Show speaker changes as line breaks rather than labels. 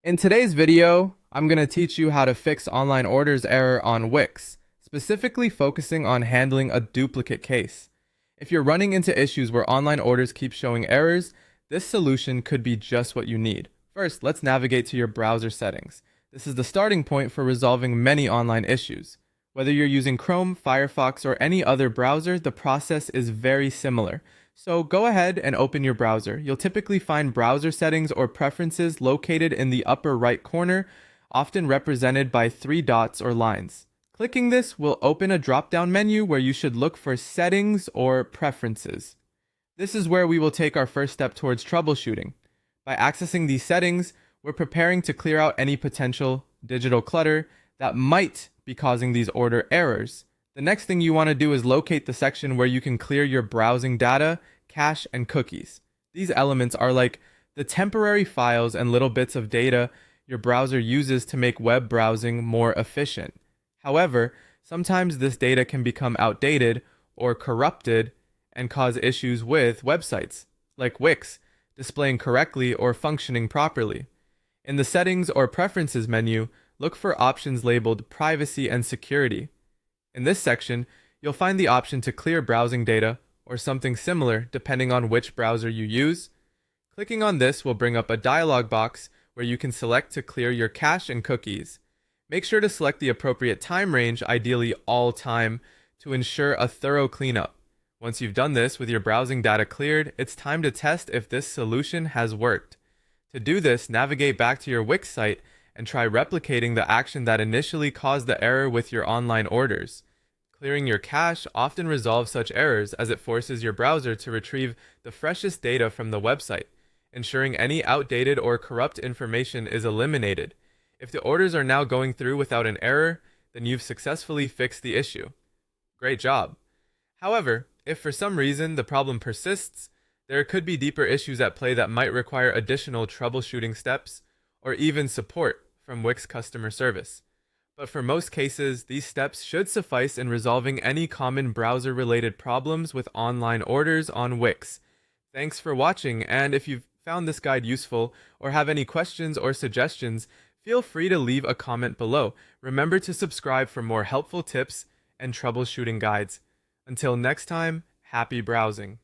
In today's video, I'm going to teach you how to fix online orders error on Wix, specifically focusing on handling a duplicate case. If you're running into issues where online orders keep showing errors, this solution could be just what you need. First, let's navigate to your browser settings. This is the starting point for resolving many online issues. Whether you're using Chrome, Firefox, or any other browser, the process is very similar. So go ahead and open your browser. You'll typically find browser settings or preferences located in the upper right corner, often represented by three dots or lines. Clicking this will open a drop-down menu where you should look for Settings or Preferences. This is where we will take our first step towards troubleshooting. By accessing these settings, we're preparing to clear out any potential digital clutter that might be causing these order errors. The next thing you want to do is locate the section where you can clear your browsing data, cache, and cookies. These elements are like the temporary files and little bits of data your browser uses to make web browsing more efficient. However, sometimes this data can become outdated or corrupted and cause issues with websites, like Wix, displaying correctly or functioning properly. In the Settings or Preferences menu, look for options labeled Privacy and Security. In this section, you'll find the option to clear browsing data or something similar depending on which browser you use. Clicking on this will bring up a dialog box where you can select to clear your cache and cookies. Make sure to select the appropriate time range, ideally all time, to ensure a thorough cleanup. Once you've done this with your browsing data cleared, it's time to test if this solution has worked. To do this, navigate back to your Wix site and try replicating the action that initially caused the error with your online orders. Clearing your cache often resolves such errors as it forces your browser to retrieve the freshest data from the website, ensuring any outdated or corrupt information is eliminated. If the orders are now going through without an error, then you've successfully fixed the issue. Great job. However, if for some reason the problem persists, there could be deeper issues at play that might require additional troubleshooting steps or even support from Wix customer service. But for most cases, these steps should suffice in resolving any common browser-related problems with online orders on Wix. Thanks for watching, and if you've found this guide useful or have any questions or suggestions, feel free to leave a comment below. Remember to subscribe for more helpful tips and troubleshooting guides. Until next time, happy browsing.